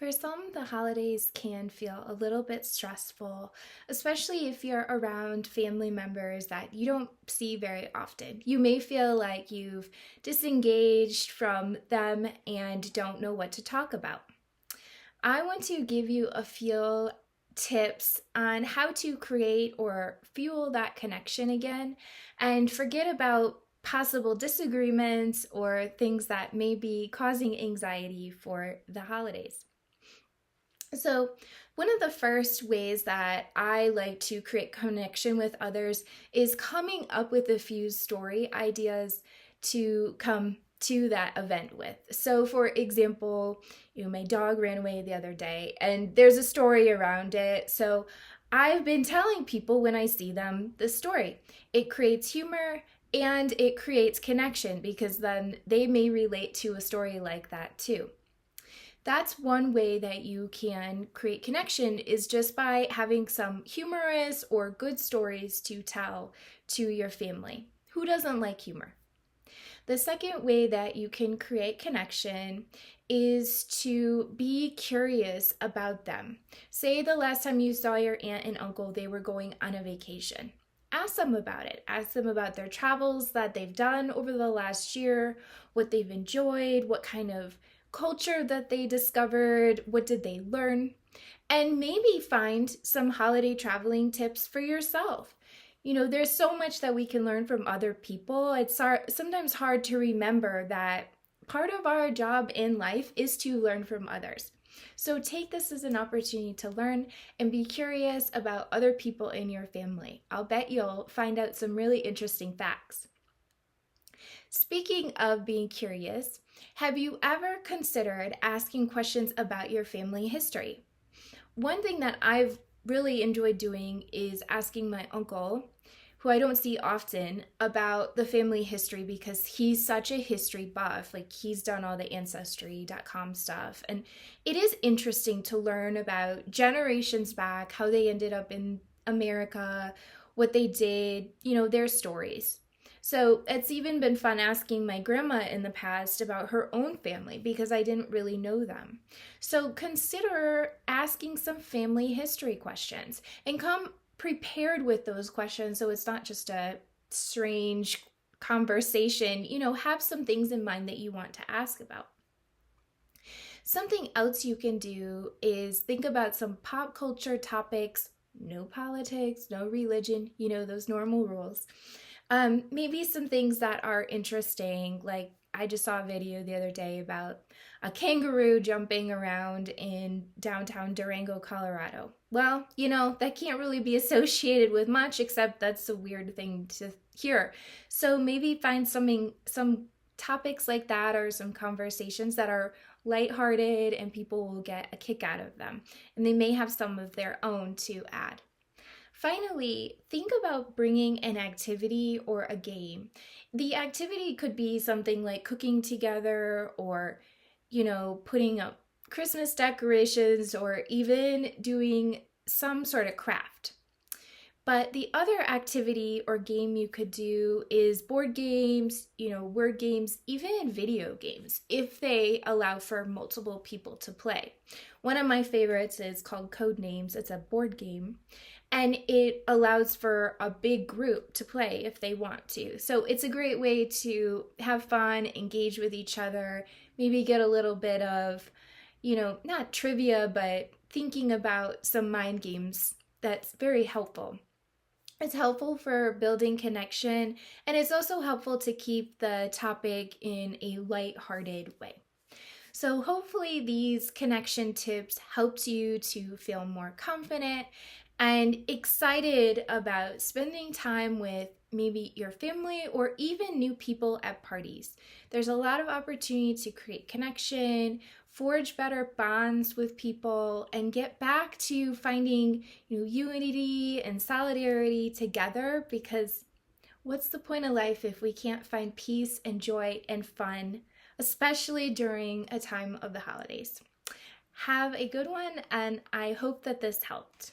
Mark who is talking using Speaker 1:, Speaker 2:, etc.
Speaker 1: For some, the holidays can feel a little bit stressful, especially if you're around family members that you don't see very often. You may feel like you've disengaged from them and don't know what to talk about. I want to give you a few tips on how to create or fuel that connection again and forget about possible disagreements or things that may be causing anxiety for the holidays. So, one of the first ways that I like to create connection with others is coming up with a few story ideas to come to that event with. So, for example, my dog ran away the other day and there's a story around it. So, I've been telling people when I see them the story. It creates humor and it creates connection because then they may relate to a story like that too. That's one way that you can create connection is just by having some humorous or good stories to tell to your family. Who doesn't like humor? The second way that you can create connection is to be curious about them. Say the last time you saw your aunt and uncle, they were going on a vacation. Ask them about it. Ask them about their travels that they've done over the last year, what they've enjoyed, what kind of culture that they discovered, what did they learn, and maybe find some holiday traveling tips for yourself. There's so much that we can learn from other people. It's sometimes hard to remember that part of our job in life is to learn from others. So take this as an opportunity to learn and be curious about other people in your family. I'll bet you'll find out some really interesting facts. Speaking of being curious, have you ever considered asking questions about your family history? One thing that I've really enjoyed doing is asking my uncle, who I don't see often, about the family history because he's such a history buff. Like, he's done all the Ancestry.com stuff. And it is interesting to learn about generations back, how they ended up in America, what they did, their stories. So it's even been fun asking my grandma in the past about her own family because I didn't really know them. So consider asking some family history questions and come prepared with those questions so it's not just a strange conversation. Have some things in mind that you want to ask about. Something else you can do is think about some pop culture topics, no politics, no religion, those normal rules. Maybe some things that are interesting, like I just saw a video the other day about a kangaroo jumping around in downtown Durango, Colorado. Well, that can't really be associated with much, except that's a weird thing to hear. So maybe find some topics like that or some conversations that are lighthearted and people will get a kick out of them. And they may have some of their own to add. Finally, think about bringing an activity or a game. The activity could be something like cooking together or, putting up Christmas decorations or even doing some sort of craft. But the other activity or game you could do is board games, word games, even video games, if they allow for multiple people to play. One of my favorites is called Codenames. It's a board game, and it allows for a big group to play if they want to. So it's a great way to have fun, engage with each other, maybe get a little bit of, not trivia, but thinking about some mind games. That's very helpful. It's helpful for building connection, and it's also helpful to keep the topic in a light-hearted way. So hopefully these connection tips helped you to feel more confident and excited about spending time with maybe your family or even new people at parties. There's a lot of opportunity to create connection, forge better bonds with people, and get back to finding unity and solidarity together, because what's the point of life if we can't find peace and joy and fun, especially during a time of the holidays? Have a good one, and I hope that this helped.